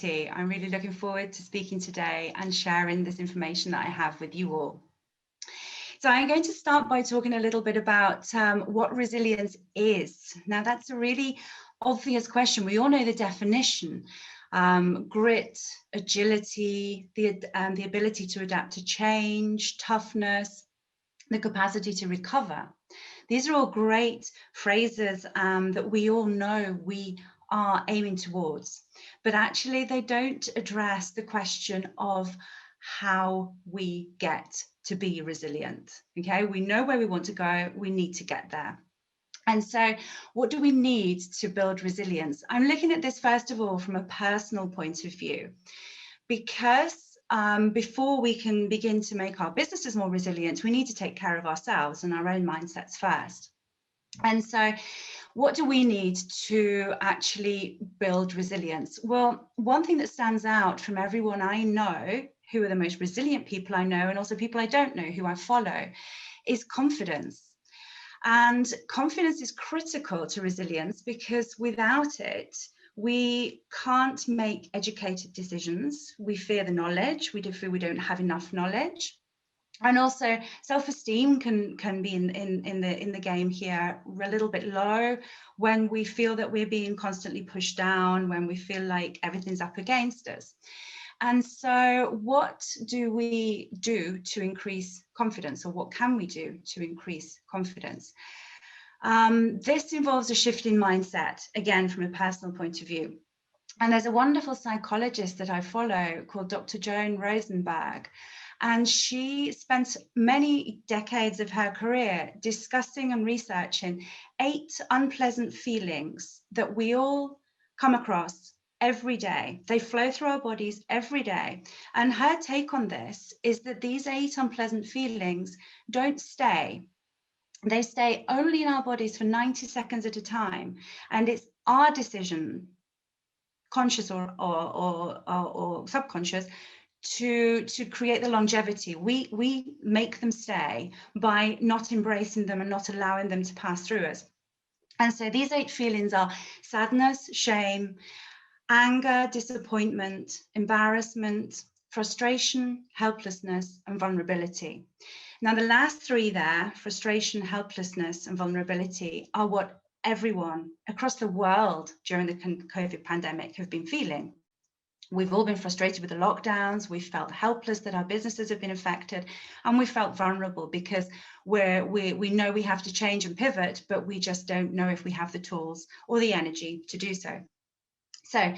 I'm really looking forward to speaking today and sharing this information that I have with you all. So I'm going to start by talking a little bit about what resilience is. Now, that's a really obvious question. We all know the definition. Grit, agility, the ability to adapt to change, toughness, the capacity to recover. These are all great phrases that we all know we are aiming towards, but actually they don't address the question of how we get to be resilient. Okay, we know where we want to go, we need to get there. And so what do we need to build resilience? I'm looking at this first of all from a personal point of view, because before we can begin to make our businesses more resilient, we need to take care of ourselves and our own mindsets first. And so what do we need to actually build resilience? Well, one thing that stands out from everyone I know, who are the most resilient people I know, and also people I don't know who I follow, is confidence. And confidence is critical to resilience, because without it, we can't make educated decisions. We fear the knowledge. We feel we don't have enough knowledge. And also self-esteem can be in the game here a little bit low when we feel that we're being constantly pushed down, when we feel like everything's up against us. And so what do we do to increase confidence, or what can we do to increase confidence? This involves a shift in mindset, again, from a personal point of view. And there's a wonderful psychologist that I follow called Dr. Joan Rosenberg. And she spent many decades of her career discussing and researching 8 unpleasant feelings that we all come across every day. They flow through our bodies every day. And her take on this is that these 8 unpleasant feelings don't stay. They stay only in our bodies for 90 seconds at a time. And it's our decision, conscious or subconscious, to create the longevity. We make them stay by not embracing them and not allowing them to pass through us. And so these 8 feelings are sadness, shame, anger, disappointment, embarrassment, frustration, helplessness, and vulnerability. Now, the last 3 there, frustration, helplessness, and vulnerability, are what everyone across the world during the COVID pandemic have been feeling. We've all been frustrated with the lockdowns. We felt helpless that our businesses have been affected, and we felt vulnerable because we know we have to change and pivot, but we just don't know if we have the tools or the energy to do so. So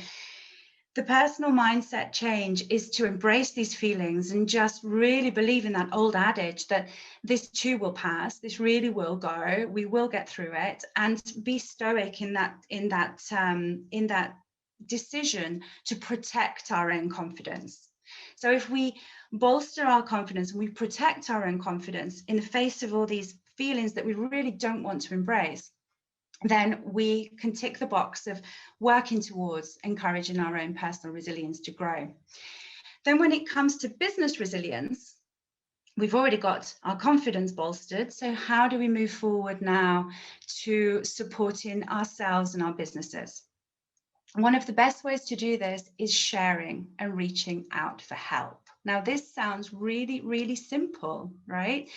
the personal mindset change is to embrace these feelings and just really believe in that old adage that this too will pass, this really will go, we will get through it, and be stoic in that decision to protect our own confidence. So if we bolster our confidence and we protect our own confidence in the face of all these feelings that we really don't want to embrace, then we can tick the box of working towards encouraging our own personal resilience to grow. Then when it comes to business resilience, we've already got our confidence bolstered. So how do we move forward now to supporting ourselves and our businesses? One of the best ways to do this is sharing and reaching out for help. Now, this sounds really, really simple, right?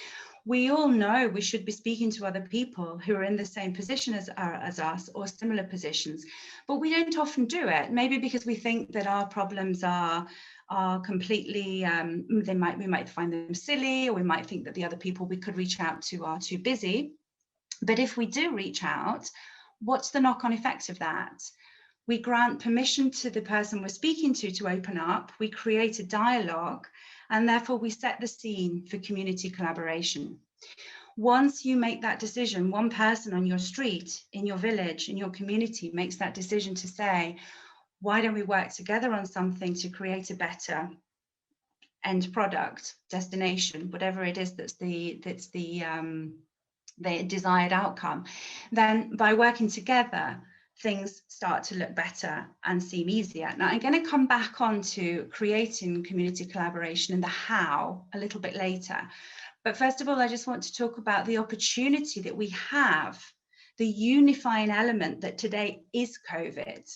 We all know we should be speaking to other people who are in the same position as us or similar positions, but we don't often do it. Maybe because we think that our problems are completely, we might find them silly, or we might think that the other people we could reach out to are too busy. But if we do reach out, what's the knock-on effect of that? We grant permission to the person we're speaking to open up, we create a dialogue, and therefore we set the scene for community collaboration. Once you make that decision, one person on your street, in your village, in your community makes that decision to say, why don't we work together on something to create a better end product, destination, whatever it is that's the desired outcome, then by working together, things start to look better and seem easier. Now, I'm going to come back on to creating community collaboration and the how a little bit later. But first of all, I just want to talk about the opportunity that we have, the unifying element that today is COVID.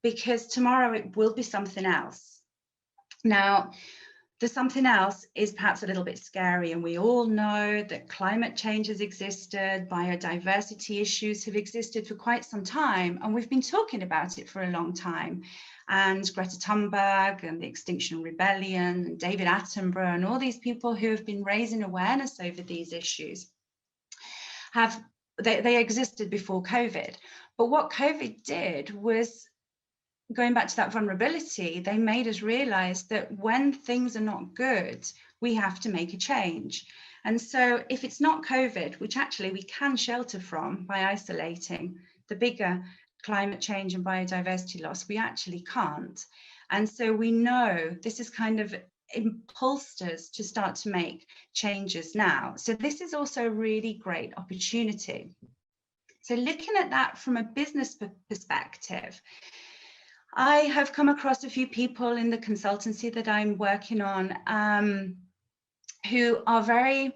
because tomorrow it will be something else. Now, the something else is perhaps a little bit scary, and we all know that climate change has existed, biodiversity issues have existed for quite some time, and we've been talking about it for a long time. And Greta Thunberg and the Extinction Rebellion and David Attenborough and all these people who have been raising awareness over these issues they existed before COVID. But what COVID did was, going back to that vulnerability, they made us realize that when things are not good, we have to make a change. And so if it's not COVID, which actually we can shelter from by isolating, the bigger climate change and biodiversity loss, we actually can't. And so we know this is kind of impulsed us to start to make changes now. So this is also a really great opportunity. So looking at that from a business perspective, I have come across a few people in the consultancy that I'm working on who are a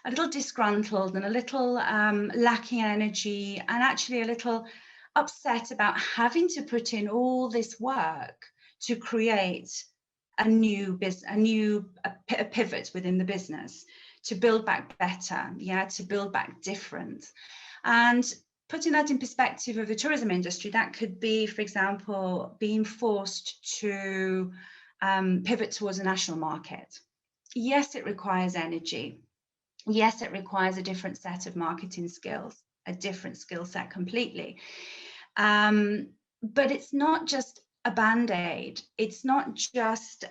little disgruntled and a little lacking energy, and actually a little upset about having to put in all this work to create a new pivot within the business, to build back better, to build back different. And putting that in perspective of the tourism industry, that could be, for example, being forced to pivot towards a national market. Yes, it requires energy. Yes, it requires a different set of marketing skills, a different skill set completely. But it's not just a band-aid. It's not just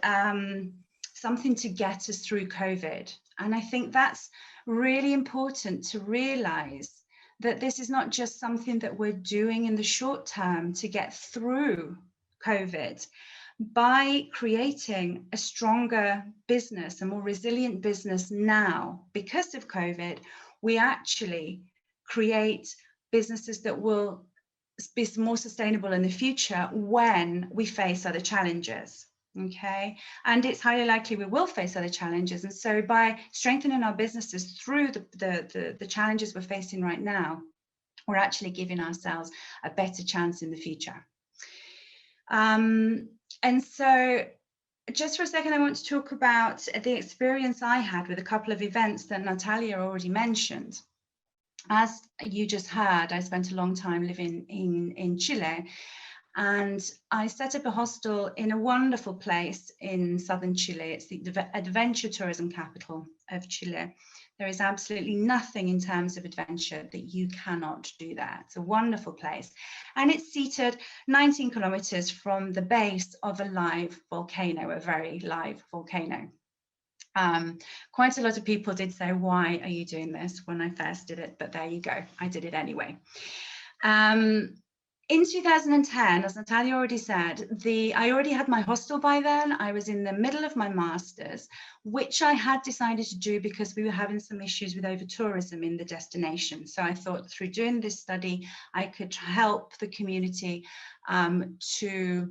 something to get us through COVID. And I think that's really important to realize, that this is not just something that we're doing in the short term to get through COVID. By creating a stronger business, a more resilient business now, because of COVID, we actually create businesses that will be more sustainable in the future when we face other challenges. Okay, and it's highly likely we will face other challenges. And so by strengthening our businesses through the challenges we're facing right now, we're actually giving ourselves a better chance in the future. And so just for a second, I want to talk about the experience I had with a couple of events that Natalia already mentioned. As you just heard, I spent a long time living in Chile. And I set up a hostel in a wonderful place in southern Chile. It's the adventure tourism capital of Chile. There is absolutely nothing in terms of adventure that you cannot do there. It's a wonderful place. And it's seated 19 kilometers from the base of a live volcano, a very live volcano. Quite a lot of people did say, why are you doing this, when I first did it? But there you go, I did it anyway. In 2010, as Natalia already said, I already had my hostel by then. I was in the middle of my master's, which I had decided to do because we were having some issues with over-tourism in the destination. So I thought through doing this study, I could help the community to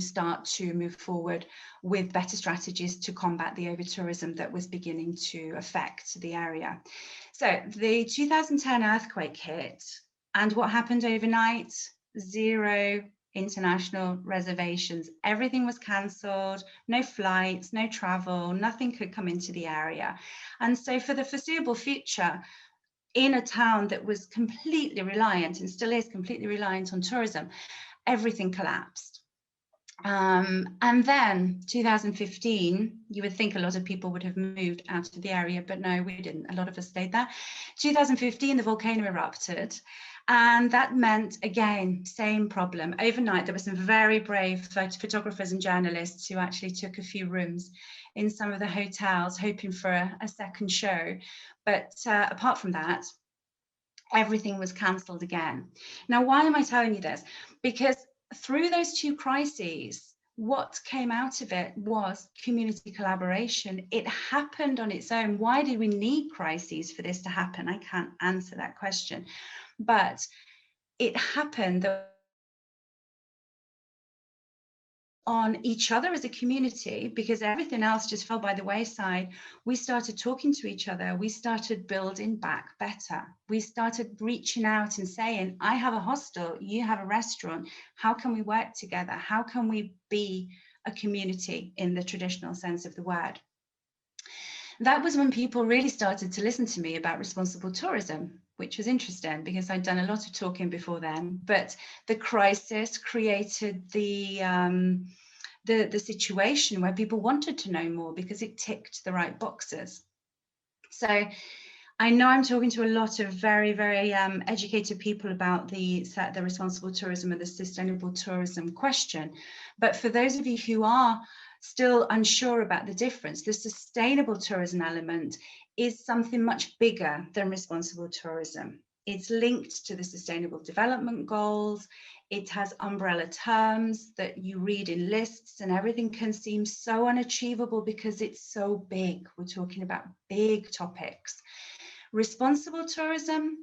start to move forward with better strategies to combat the over-tourism that was beginning to affect the area. So the 2010 earthquake hit. And what happened overnight? 0 international reservations. Everything was cancelled, no flights, no travel, nothing could come into the area. And so for the foreseeable future, in a town that was completely reliant, and still is completely reliant on tourism, everything collapsed. And then 2015, you would think a lot of people would have moved out of the area, but no, we didn't. A lot of us stayed there. 2015, the volcano erupted. And that meant, again, same problem. Overnight, there were some very brave photographers and journalists who actually took a few rooms in some of the hotels, hoping for a second show. But apart from that, everything was cancelled again. Now, why am I telling you this? Because through those two crises, what came out of it was community collaboration. It happened on its own. Why did we need crises for this to happen? I can't answer that question. But it happened on each other as a community, because everything else just fell by the wayside, we started talking to each other. We started building back better. We started reaching out and saying, I have a hostel, you have a restaurant. How can we work together? How can we be a community in the traditional sense of the word? That was when people really started to listen to me about responsible tourism, which was interesting because I'd done a lot of talking before then. But the crisis created the situation where people wanted to know more because it ticked the right boxes. So I know I'm talking to a lot of very, very educated people about the responsible tourism and the sustainable tourism question. But for those of you who are still unsure about the difference, the sustainable tourism element is something much bigger than responsible tourism. It's linked to the Sustainable Development Goals. It has umbrella terms that you read in lists, and everything can seem so unachievable because it's so big. We're talking about big topics. Responsible tourism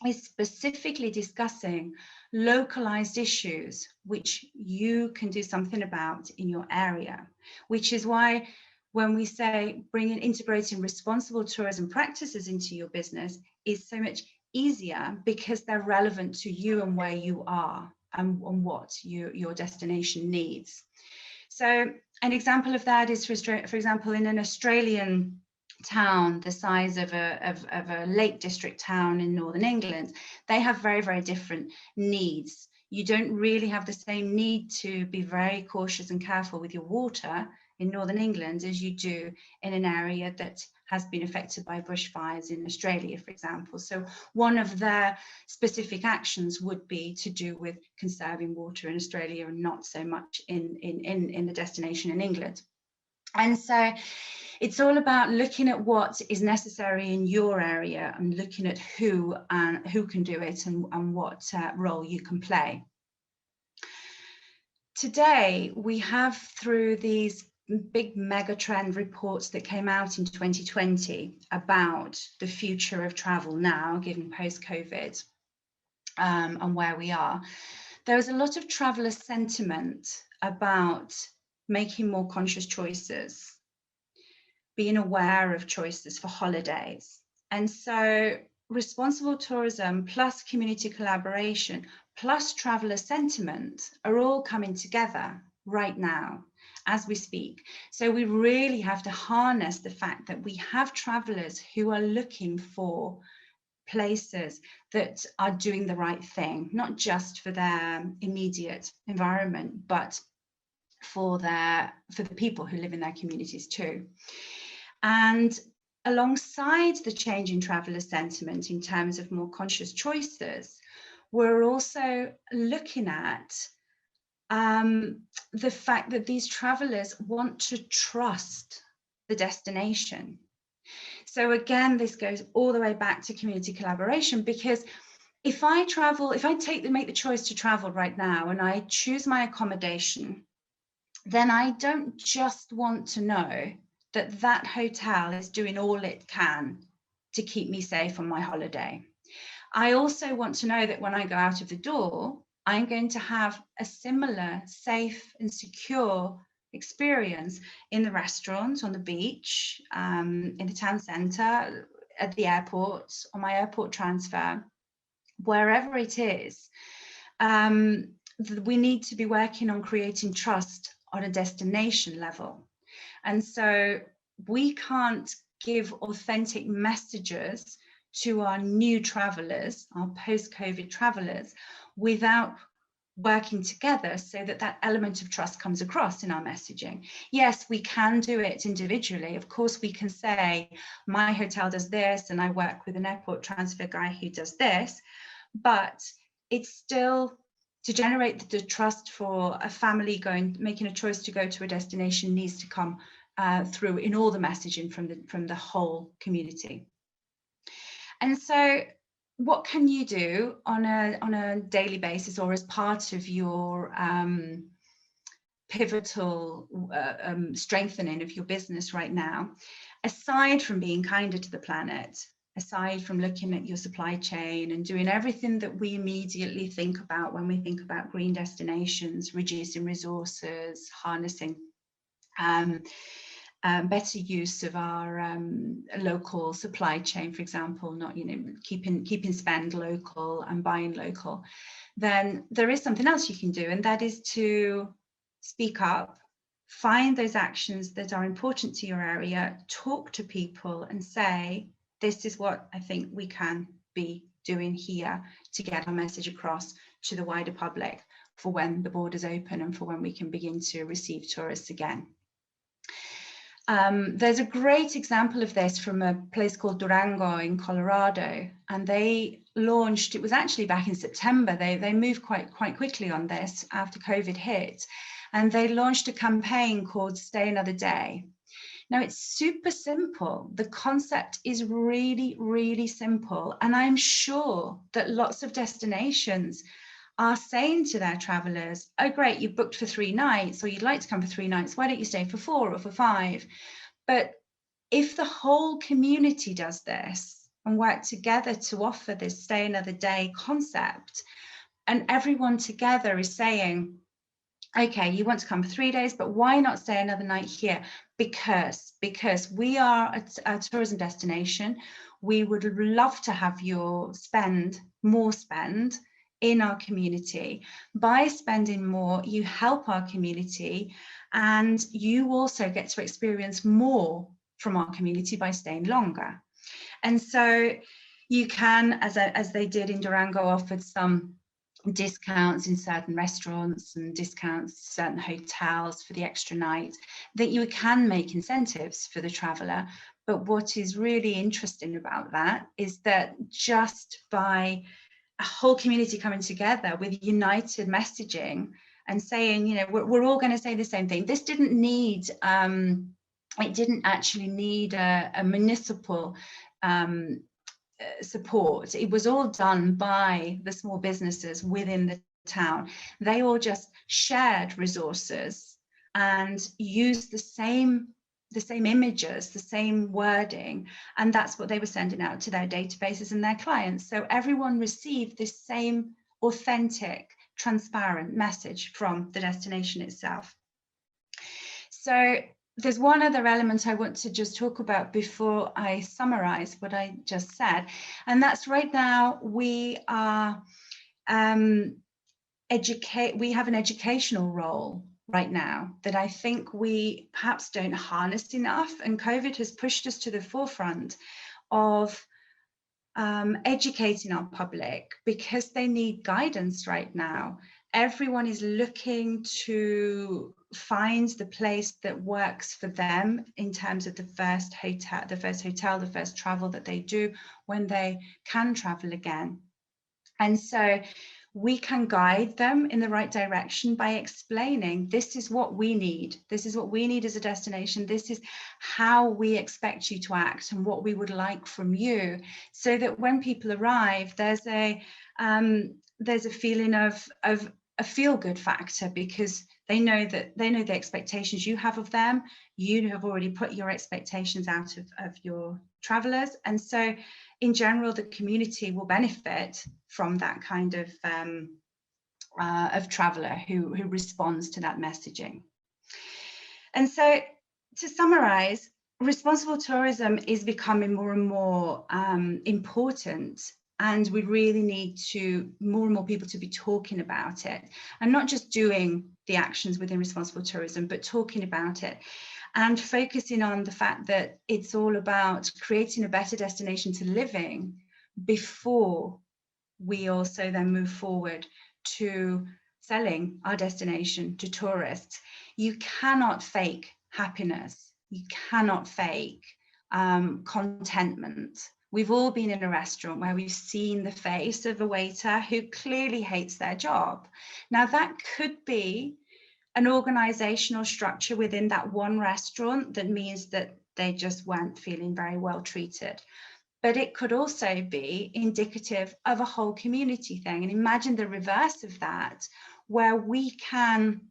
is specifically discussing localized issues which you can do something about in your area, which is why when we say integrating responsible tourism practices into your business is so much easier because they're relevant to you and where you are and what your destination needs. So an example of that is, for example, in an Australian town the size of a Lake District town in Northern England, they have very, very different needs. You don't really have the same need to be very cautious and careful with your water in Northern England as you do in an area that has been affected by bushfires in Australia, for example. So one of their specific actions would be to do with conserving water in Australia and not so much in the destination in England. And so it's all about looking at what is necessary in your area and looking at who can do it and what role you can play. Today, we have, through these big mega trend reports that came out in 2020 about the future of travel now, given post-COVID and where we are, there was a lot of traveller sentiment about making more conscious choices, being aware of choices for holidays. And so responsible tourism plus community collaboration plus traveller sentiment are all coming together right now as we speak. So we really have to harness the fact that we have travellers who are looking for places that are doing the right thing, not just for their immediate environment, but for the people who live in their communities too. And alongside the change in traveller sentiment in terms of more conscious choices, we're also looking at the fact that these travellers want to trust the destination. So again, this goes all the way back to community collaboration, because if I make the choice to travel right now and I choose my accommodation, then I don't just want to know that that hotel is doing all it can to keep me safe on my holiday. I also want to know that when I go out of the door, I'm going to have a similar safe and secure experience in the restaurant, on the beach, in the town centre, at the airport, on my airport transfer, wherever it is. We need to be working on creating trust on a destination level. And so we can't give authentic messages to our new travellers, our post-COVID travellers, without working together so that that element of trust comes across in our messaging. Yes, we can do it individually. Of course, we can say, my hotel does this, and I work with an airport transfer guy who does this, but it's still, to generate the trust for a family making a choice to go to a destination needs to come through in all the messaging from the whole community. And so what can you do on a daily basis or as part of your pivotal strengthening of your business right now, aside from being kinder to the planet, aside from looking at your supply chain and doing everything that we immediately think about when we think about green destinations, reducing resources, harnessing better use of our local supply chain, for example, not keeping spend local and buying local, then there is something else you can do, and that is to speak up, find those actions that are important to your area, talk to people and say, this is what I think we can be doing here to get our message across to the wider public for when the borders open and for when we can begin to receive tourists again. There's a great example of this from a place called Durango in Colorado, and they launched, it was actually back in September, they moved quite quickly on this after COVID hit, and they launched a campaign called Stay Another Day. Now, it's super simple. The concept is really, really simple, and I'm sure that lots of destinations are saying to their travelers, oh great, you've booked for 3 nights, or you'd like to come for 3 nights, why don't you stay for 4 or for 5? But if the whole community does this and work together to offer this Stay Another Day concept, and everyone together is saying, okay, you want to come for 3 days, but why not stay another night here? Because we are a tourism destination. We would love to have your more spend in our community. By spending more, you help our community, and you also get to experience more from our community by staying longer. And so you can, as they did in Durango, offered some discounts in certain restaurants and discounts to certain hotels for the extra night, that you can make incentives for the traveller. But what is really interesting about that is that just by a whole community coming together with united messaging and saying, you know, we're all going to say the same thing. This didn't need, it didn't actually need a municipal support. It was all done by the small businesses within the town. They all just shared resources and used the same images, the same wording, and that's what they were sending out to their databases and their clients. So everyone received this same authentic, transparent message from the destination itself. So there's one other element I want to just talk about before I summarize what I just said, and that's right now we are we have an educational role right now that I think we perhaps don't harness enough, and COVID has pushed us to the forefront of educating our public, because they need guidance right now. Everyone is looking to find the place that works for them in terms of the first travel that they do when they can travel again. And so we can guide them in the right direction by explaining, this is what we need. This is what we need as a destination. This is how we expect you to act and what we would like from you, so that when people arrive, there's a feeling of a feel-good factor, because they know the expectations you have of them. You have already put your expectations out of your travelers, and so in general, the community will benefit from that kind of traveller who responds to that messaging. And so, to summarise, responsible tourism is becoming more and more important, and we really need more and more people to be talking about it, and not just doing the actions within responsible tourism, but talking about it and focusing on the fact that it's all about creating a better destination to living before we also then move forward to selling our destination to tourists. You cannot fake happiness. You cannot fake contentment. We've all been in a restaurant where we've seen the face of a waiter who clearly hates their job. Now, that could be an organizational structure within that one restaurant that means that they just weren't feeling very well treated. But it could also be indicative of a whole community thing. And imagine the reverse of that, where we can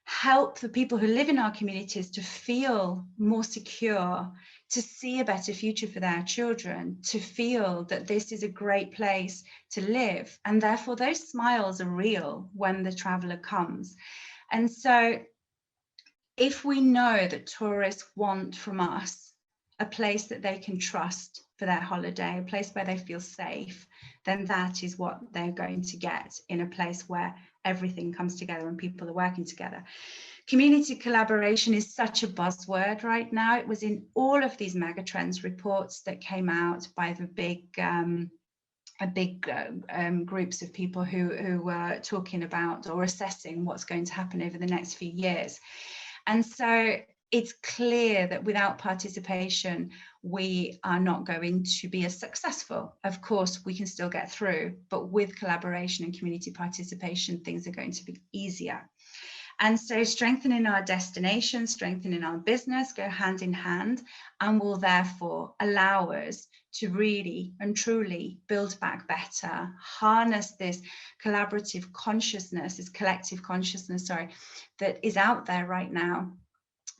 help the people who live in our communities to feel more secure, to see a better future for their children, to feel that this is a great place to live. And therefore, those smiles are real when the traveler comes. And so if we know that tourists want from us a place that they can trust for their holiday, a place where they feel safe, then that is what they're going to get in a place where everything comes together and people are working together. Community collaboration is such a buzzword right now. It was in all of these megatrends reports that came out by the big groups of people who were talking about or assessing what's going to happen over the next few years. And so it's clear that without participation, we are not going to be as successful. Of course, we can still get through, but with collaboration and community participation, things are going to be easier. And so strengthening our destination, strengthening our business go hand in hand, and will therefore allow us to really and truly build back better, harness this collaborative consciousness, this collective consciousness, that is out there right now.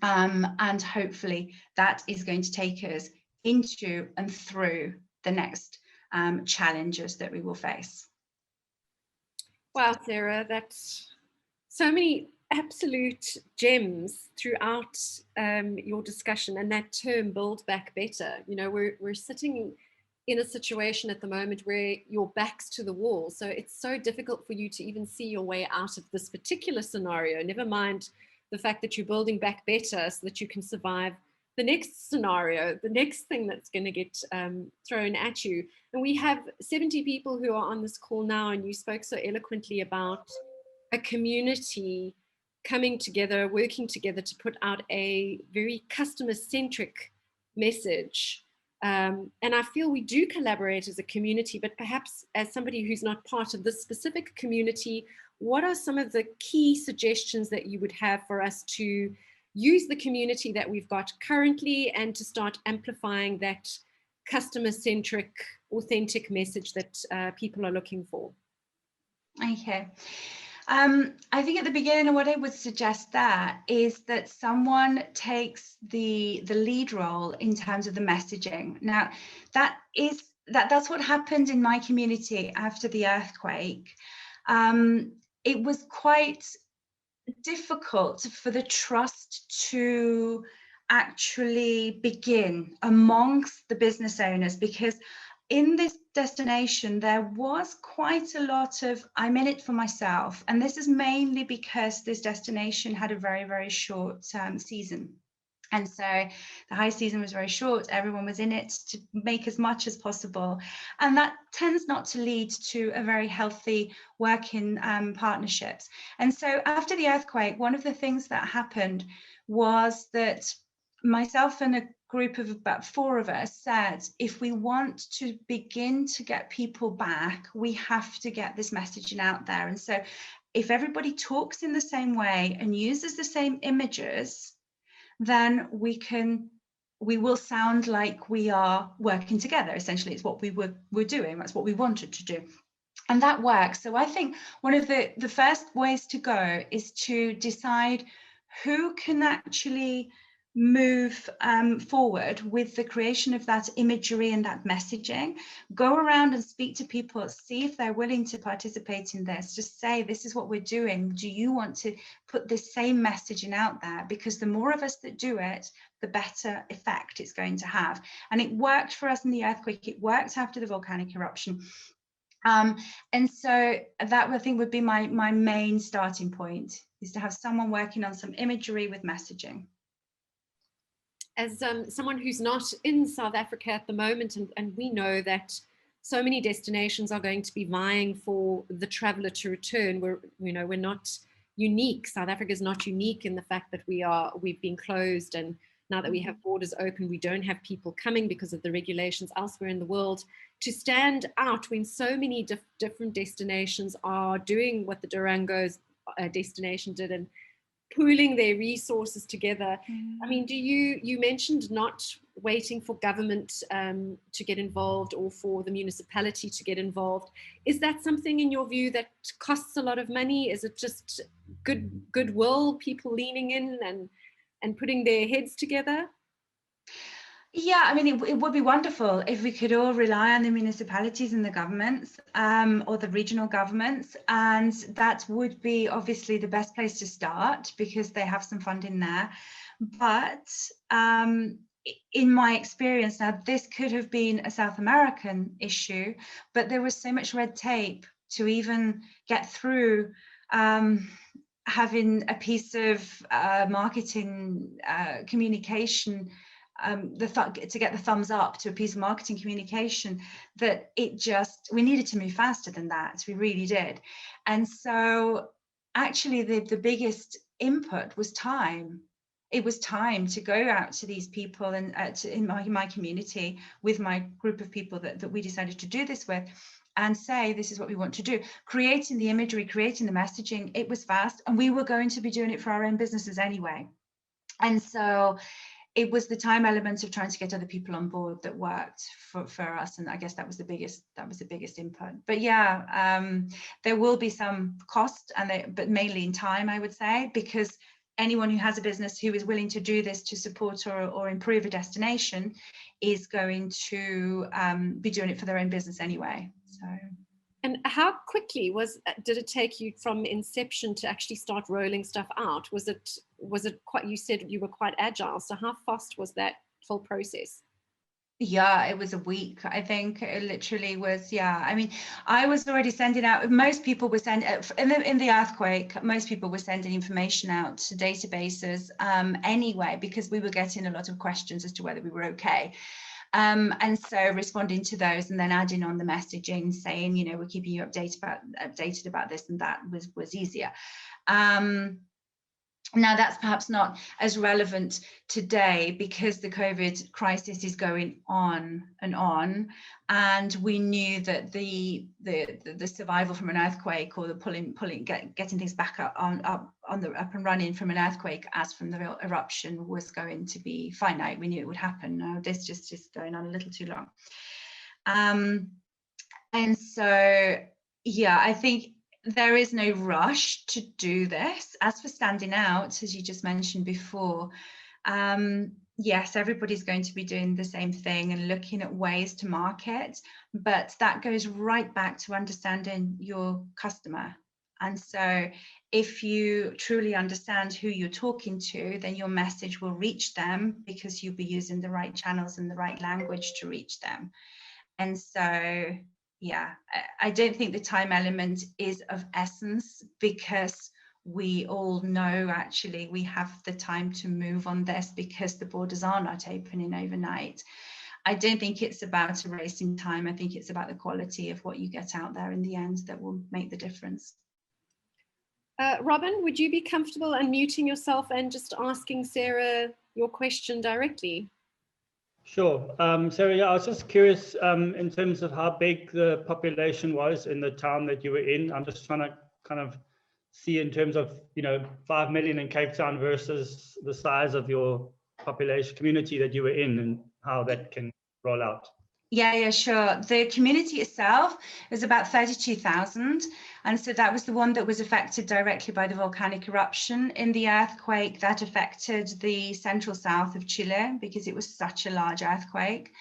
And hopefully that is going to take us into and through the next challenges that we will face. Wow, Sarah, that's so many absolute gems throughout your discussion, and that term "build back better." You know, we're sitting in a situation at the moment where your back's to the wall, so it's so difficult for you to even see your way out of this particular scenario. Never mind the fact that you're building back better so that you can survive the next scenario, the next thing that's going to get thrown at you. And we have 70 people who are on this call now, and you spoke so eloquently about a community coming together, working together to put out a very customer-centric message. And I feel we do collaborate as a community, but perhaps as somebody who's not part of this specific community, what are some of the key suggestions that you would have for us to use the community that we've got currently and to start amplifying that customer-centric, authentic message that people are looking for? Okay. I think at the beginning, what I would suggest there is that someone takes the lead role in terms of the messaging. Now, that's what happened in my community after the earthquake. It was quite difficult for the trust to actually begin amongst the business owners, because in this destination, there was quite a lot of, I'm in it for myself. And this is mainly because this destination had a very, very short season. And so the high season was very short. Everyone was in it to make as much as possible. And that tends not to lead to a very healthy working partnerships. And so after the earthquake, one of the things that happened was that myself and a group of about 4 of us said, if we want to begin to get people back, we have to get this messaging out there. And so if everybody talks in the same way and uses the same images, then we will sound like we are working together. Essentially, it's what we were doing. That's what we wanted to do. And that works. So I think one of the first ways to go is to decide who can actually move forward with the creation of that imagery and that messaging. Go around and speak to people, see if they're willing to participate in this. Just say, this is what we're doing. Do you want to put this same messaging out there? Because the more of us that do it, the better effect it's going to have. And it worked for us in the earthquake. It worked after the volcanic eruption. And so that, I think, would be my main starting point, is to have someone working on some imagery with messaging. As someone who's not in South Africa at the moment, and we know that so many destinations are going to be vying for the traveler to return. We're not unique. South Africa is not unique in the fact that we've been closed, and now that we have borders open, we don't have people coming because of the regulations elsewhere in the world. To stand out when so many different destinations are doing what the Durango's destination did and pooling their resources together. I mean, you mentioned not waiting for government to get involved or for the municipality to get involved. Is that something in your view that costs a lot of money? Is it just goodwill, people leaning in and putting their heads together? Yeah, I mean, it would be wonderful if we could all rely on the municipalities and the governments, or the regional governments, and that would be obviously the best place to start because they have some funding there. But in my experience, now this could have been a South American issue, but there was so much red tape to even get through. Having a piece of marketing communication, to get the thumbs up to a piece of marketing communication, that we needed to move faster than that. We really did. And so actually the biggest input was time. It was time to go out to these people and in my community with my group of people that we decided to do this with, and say, this is what we want to do. Creating the imagery, creating the messaging, it was fast, and we were going to be doing it for our own businesses anyway. And so it was the time element of trying to get other people on board that worked for us. And I guess that was the biggest input. But yeah, there will be some cost, but mainly in time, I would say, because anyone who has a business who is willing to do this to support or improve a destination is going to be doing it for their own business anyway. So. And how quickly did it take you from inception to actually start rolling stuff out? Was it quite, you said you were quite agile, so how fast was that whole process? Yeah, it was a week. I think it literally was. Yeah, I mean, I was already sending out. Most people were sending in the earthquake. Most people were sending information out to databases anyway, because we were getting a lot of questions as to whether we were okay. And so responding to those and then adding on the messaging saying, you know, we're keeping you updated about this and that was easier. Now, that's perhaps not as relevant today because the COVID crisis is going on, and we knew that the survival from an earthquake, or the getting things back up and running from an earthquake as from the eruption, was going to be finite. We knew it would happen. Now this just is going on a little too long, and so yeah, I think there is no rush to do this. As for standing out, as you just mentioned before, yes, everybody's going to be doing the same thing and looking at ways to market, but that goes right back to understanding your customer. And so if you truly understand who you're talking to, then your message will reach them because you'll be using the right channels and the right language to reach them. And so yeah, I don't think the time element is of essence, because we all know actually we have the time to move on this because the borders are not opening overnight. I don't think it's about erasing time. I think it's about the quality of what you get out there in the end that will make the difference. Robin, would you be comfortable unmuting yourself and just asking Sarah your question directly? Sure. Sarah, yeah, I was just curious in terms of how big the population was in the town that you were in. I'm just trying to kind of see in terms of, 5 million in Cape Town versus the size of your population community that you were in, and how that can roll out. Yeah, sure. The community itself is about 32,000. And so that was the one that was affected directly by the volcanic eruption. In the earthquake, that affected the central south of Chile because it was such a large earthquake.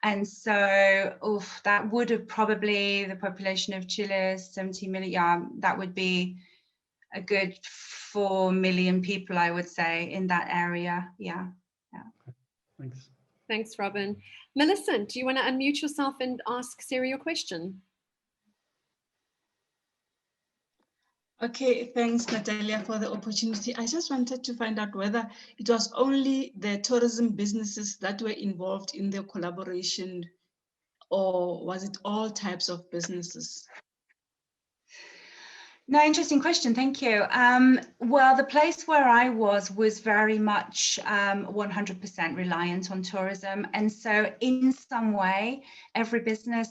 And so that would have probably, the population of Chile is 70 million. Yeah, that would be a good 4 million people, I would say, in that area. Yeah. Thanks. Thanks, Robin. Millicent, do you want to unmute yourself and ask Sarah your question? Okay, thanks, Natalia, for the opportunity. I just wanted to find out whether it was only the tourism businesses that were involved in the collaboration, or was it all types of businesses? No, interesting question. Thank you. Well, the place where I was very much 100% reliant on tourism. And so in some way, every business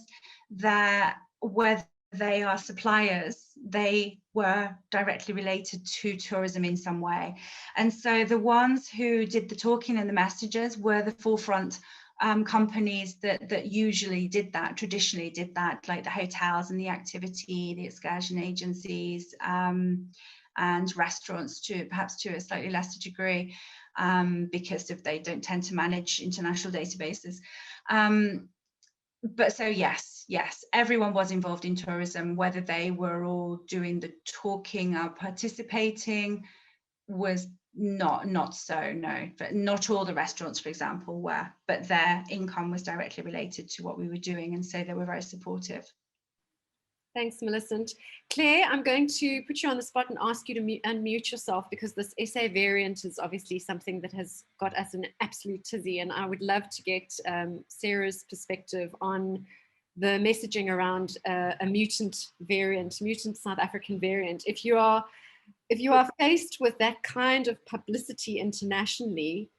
whether they are suppliers, they were directly related to tourism in some way. And so the ones who did the talking and the messages were the forefront companies that usually traditionally did that, like the hotels and the activity, the excursion agencies, and restaurants perhaps to a slightly lesser degree. because they don't tend to manage international databases. But so yes, everyone was involved in tourism. Whether they were all doing the talking or participating was not so, no. But not all the restaurants, for example, were, but their income was directly related to what we were doing, and so they were very supportive. Thanks, Millicent. Claire, I'm going to put you on the spot and ask you to unmute yourself, because this SA variant is obviously something that has got us an absolute tizzy, and I would love to get Sarah's perspective on the messaging around a mutant South African variant. If you are faced with that kind of publicity internationally,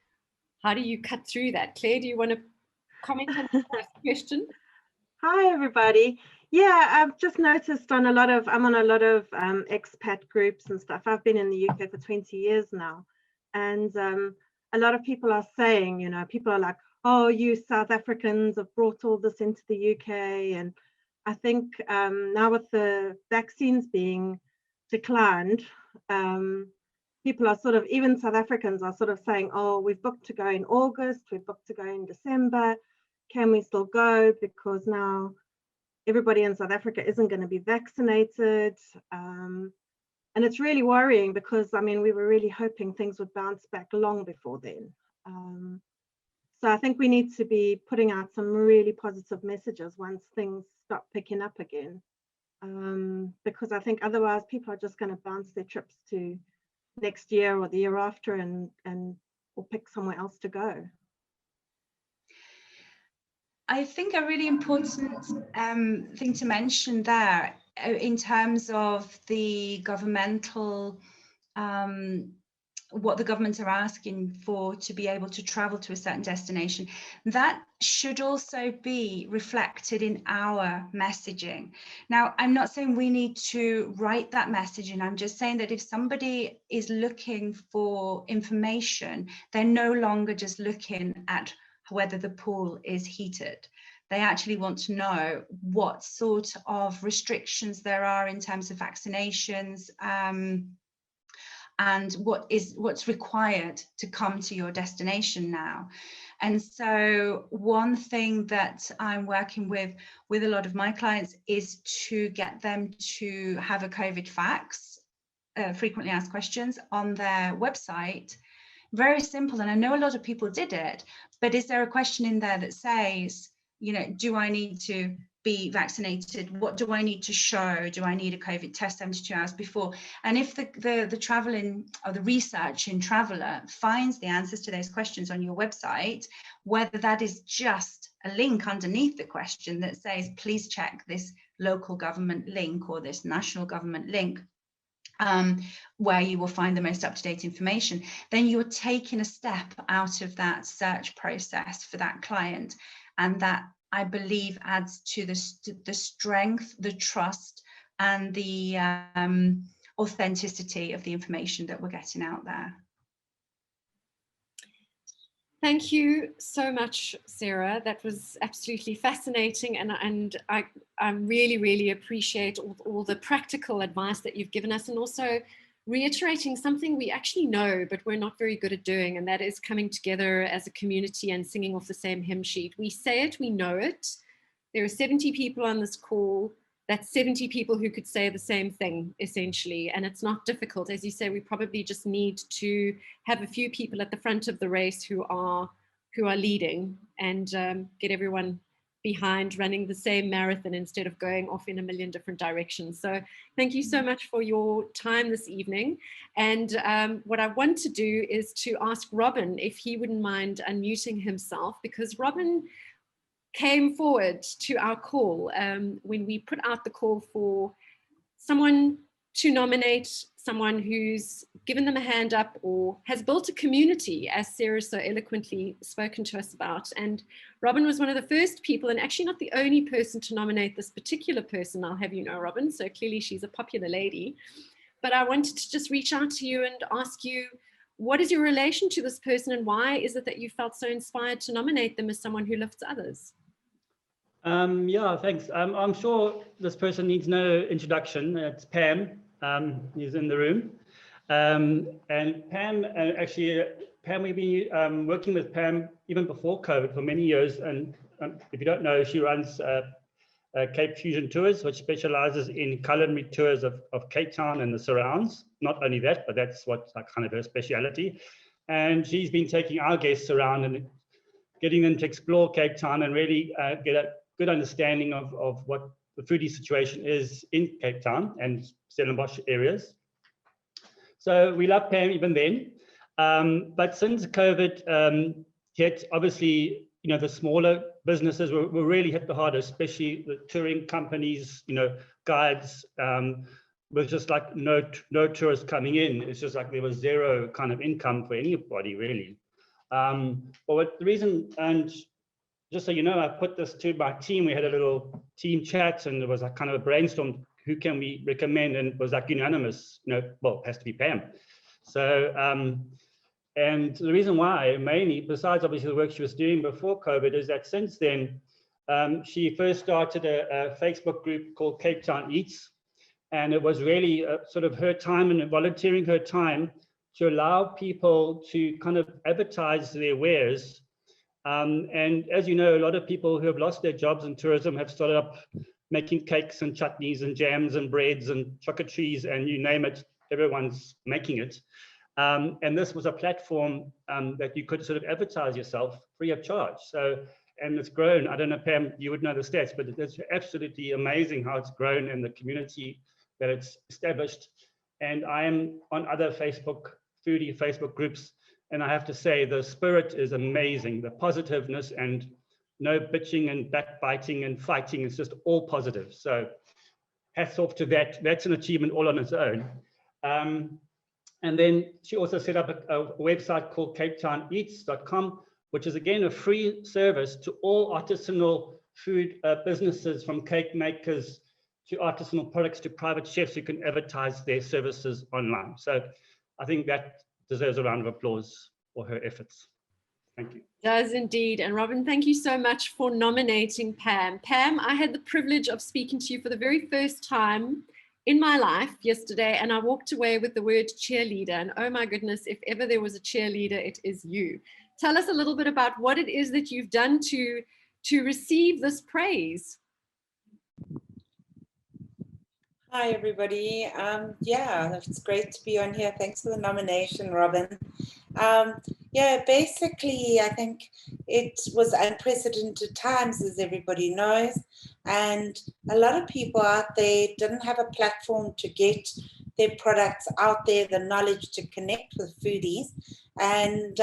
how do you cut through that? Claire, do you want to comment on the first question? Hi, everybody. Yeah, I've just noticed I'm on a lot of expat groups and stuff. I've been in the UK for 20 years now. And a lot of people are saying, people are like, oh, you South Africans have brought all this into the UK. And I think now with the vaccines being declined, people are sort of, even South Africans are sort of saying, oh, we've booked to go in August, we've booked to go in December. Can we still go? Because now everybody in South Africa isn't going to be vaccinated. And it's really worrying, because, I mean, we were really hoping things would bounce back long before then. So I think we need to be putting out some really positive messages once things start picking up again. Because I think otherwise people are just going to bounce their trips to next year or the year after and or pick somewhere else to go. I think a really important thing to mention there in terms of the governmental, what the governments are asking for to be able to travel to a certain destination, that should also be reflected in our messaging. Now, I'm not saying we need to write that messaging. I'm just saying that if somebody is looking for information, they're no longer just looking at whether the pool is heated. They actually want to know what sort of restrictions there are in terms of vaccinations, and what's required to come to your destination now. And so one thing that I'm working with a lot of my clients is to get them to have a COVID facts, frequently asked questions, on their website. Very simple, and I know a lot of people did it, but is there a question in there that says, do I need to be vaccinated? What do I need to show? Do I need a COVID test 72 hours before? And if the traveling or the research in Traveller finds the answers to those questions on your website, whether that is just a link underneath the question that says, please check this local government link or this national government link, where you will find the most up-to-date information, then you're taking a step out of that search process for that client. And that, I believe, adds to the strength, the trust, and the authenticity of the information that we're getting out there. Thank you so much, Sarah. That was absolutely fascinating, and I really, really appreciate all the practical advice that you've given us, and also reiterating something we actually know, but we're not very good at doing, and that is coming together as a community and singing off the same hymn sheet. We say it, we know it. There are 70 people on this call. That's 70 people who could say the same thing, essentially. And it's not difficult. As you say, we probably just need to have a few people at the front of the race who are leading, and get everyone behind running the same marathon instead of going off in a million different directions. So thank you so much for your time this evening. And what I want to do is to ask Robin if he wouldn't mind unmuting himself, because Robin came forward to our call when we put out the call for someone to nominate someone who's given them a hand up or has built a community, as Sarah so eloquently spoken to us about. And Robin was one of the first people, and actually not the only person, to nominate this particular person, I'll have you know, Robin. So clearly she's a popular lady. But I wanted to just reach out to you and ask you, what is your relation to this person, and why is it that you felt so inspired to nominate them as someone who lifts others? Yeah, thanks. I'm sure this person needs no introduction. It's Pam. He's in the room. And Pam Pam, we've been working with Pam even before COVID for many years. And if you don't know, she runs Cape Fusion Tours, which specializes in culinary tours of Cape Town and the surrounds. Not only that, but that's what kind of her speciality. And she's been taking our guests around and getting them to explore Cape Town and really get a good understanding of what the foodie situation is in Cape Town and Stellenbosch areas. So we love Pam even then. But since COVID hit, obviously, you know, the smaller businesses were really hit the hardest, especially the touring companies, you know, guides, with just like no tourists coming in. It's just like there was zero kind of income for anybody really. But what the reason, and just so you know, I put this to my team. We had a little team chat and there was a kind of a brainstorm. Who can we recommend? And it was like unanimous, you know, well, it has to be Pam. So, and the reason why, mainly, besides obviously the work she was doing before COVID, is that since then, she first started a Facebook group called Cape Town Eats. And it was really sort of her time and volunteering her time to allow people to kind of advertise their wares. And as you know, a lot of people who have lost their jobs in tourism have started up making cakes and chutneys and jams and breads and chocolateries and you name it, everyone's making it. And this was a platform that you could sort of advertise yourself free of charge. So, and it's grown. I don't know, Pam, you would know the stats, but it's absolutely amazing how it's grown and the community that it's established. And I am on other foodie Facebook groups. And I have to say, the spirit is amazing. The positiveness and no bitching and backbiting and fighting. It's just all positive. So hats off to that. That's an achievement all on its own. And then she also set up a website called CapeTownEats.com, which is again a free service to all artisanal food businesses, from cake makers to artisanal products to private chefs who can advertise their services online. So I think that deserves a round of applause for her efforts. Thank you. Does indeed. And Robin, thank you so much for nominating Pam. Pam, I had the privilege of speaking to you for the very first time in my life yesterday, and I walked away with the word cheerleader. And oh my goodness, if ever there was a cheerleader, it is you. Tell us a little bit about what it is that you've done to receive this praise. Hi, everybody. Yeah, it's great to be on here. Thanks for the nomination, Robin. Yeah, basically, I think it was unprecedented times, as everybody knows. And a lot of people out there didn't have a platform to get their products out there, the knowledge to connect with foodies. And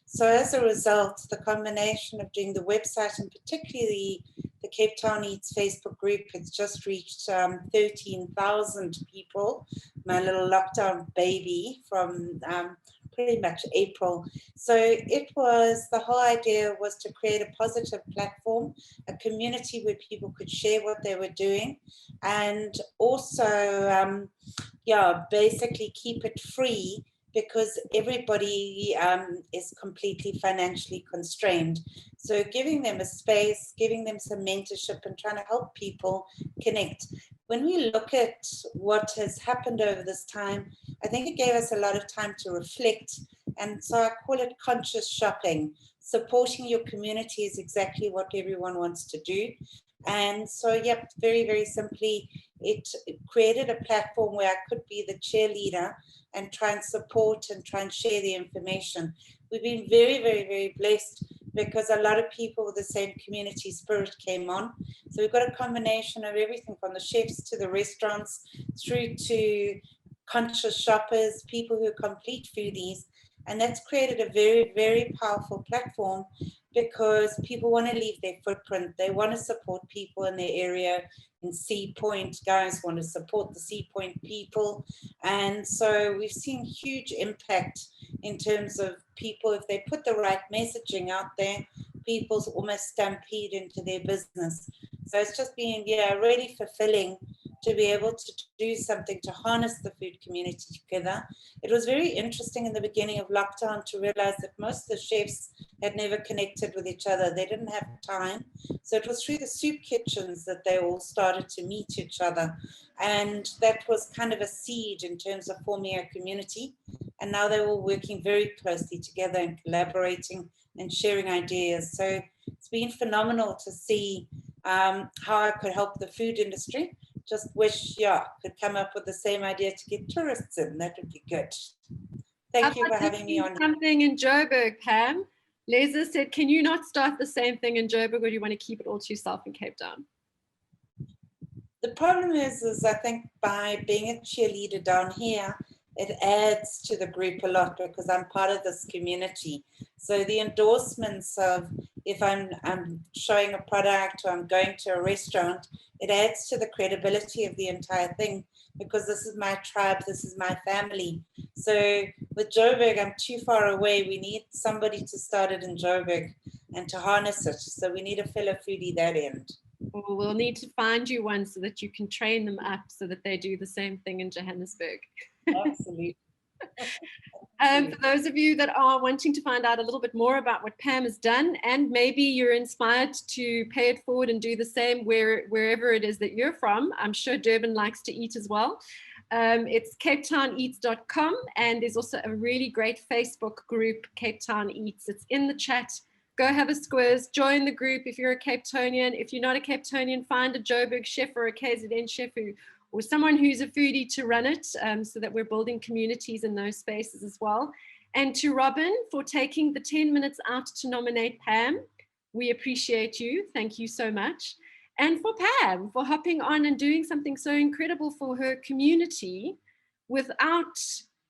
so as a result, the combination of doing the website and particularly the Cape Town Eats Facebook group, it's just reached 13,000 people, my little lockdown baby from pretty much April. So it was, the whole idea was to create a positive platform, a community where people could share what they were doing, and also, yeah, basically keep it free, because everybody is completely financially constrained. So giving them a space, giving them some mentorship and trying to help people connect. When we look at what has happened over this time, I think it gave us a lot of time to reflect. And so I call it conscious shopping. Supporting your community is exactly what everyone wants to do. And so, yep, very, very simply, it created a platform where I could be the cheerleader and try and support and try and share the information. We've been very, very, very blessed because a lot of people with the same community spirit came on. So we've got a combination of everything from the chefs to the restaurants through to conscious shoppers, people who are complete foodies. And that's created a very, very powerful platform because people want to leave their footprint. They want to support people in their area. In Sea Point, guys want to support the Sea Point people. And so we've seen huge impact in terms of people, if they put the right messaging out there, people's almost stampede into their business. So it's just been, yeah, really fulfilling to be able to do something to harness the food community together. It was very interesting in the beginning of lockdown to realize that most of the chefs had never connected with each other. They didn't have time. So it was through the soup kitchens that they all started to meet each other. And that was kind of a seed in terms of forming a community. and now they're all working very closely together and collaborating and sharing ideas. So it's been phenomenal to see how I could help the food industry. Just wish, yeah, could come up with the same idea to get tourists in. That would be good. Thank you for having me on. Something in Joburg, Pam. Leza said, can you not start the same thing in Joburg, or do you want to keep it all to yourself in Cape Town? The problem is I think by being a cheerleader down here, it adds to the group a lot because I'm part of this community. So the endorsements of if I'm showing a product or I'm going to a restaurant, it adds to the credibility of the entire thing because this is my tribe, this is my family. So with Joburg, I'm too far away. We need somebody to start it in Joburg and to harness it. So we need a fellow foodie that end. Well, we'll need to find you one so that you can train them up so that they do the same thing in Johannesburg. Absolutely. For those of you that are wanting to find out a little bit more about what Pam has done, and maybe you're inspired to pay it forward and do the same wherever it is that you're from, I'm sure Durban likes to eat as well. It's capetowneats.com, and there's also a really great Facebook group, Cape Town Eats. It's in the chat. Go have a squiz, join the group if you're a Cape Townian. If you're not a Cape Townian, find a Joburg chef or a KZN chef or someone who's a foodie to run it, so that we're building communities in those spaces as well. And to Robin for taking the 10 minutes out to nominate Pam. We appreciate you. Thank you so much. And for Pam for hopping on and doing something so incredible for her community without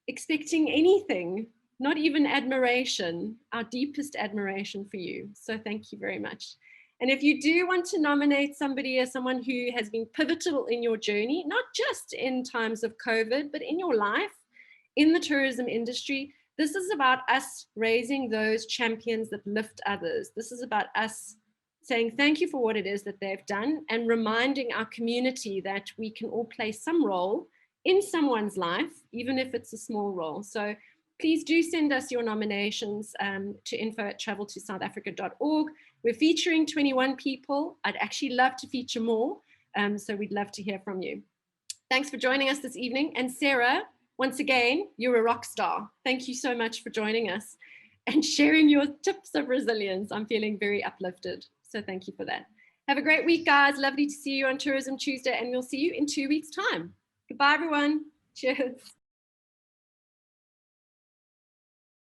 expecting anything. Not even admiration, our deepest admiration for you. So thank you very much. And if you do want to nominate somebody as someone who has been pivotal in your journey, not just in times of COVID, but in your life, in the tourism industry, this is about us raising those champions that lift others. This is about us saying thank you for what it is that they've done and reminding our community that we can all play some role in someone's life, even if it's a small role. So please do send us your nominations to info@traveltosouthafrica.org. We're featuring 21 people. I'd actually love to feature more, so we'd love to hear from you. Thanks for joining us this evening. And Sarah, once again, you're a rock star. Thank you so much for joining us and sharing your tips of resilience. I'm feeling very uplifted, so thank you for that. Have a great week, guys. Lovely to see you on Tourism Tuesday, and we'll see you in 2 weeks' time. Goodbye, everyone. Cheers.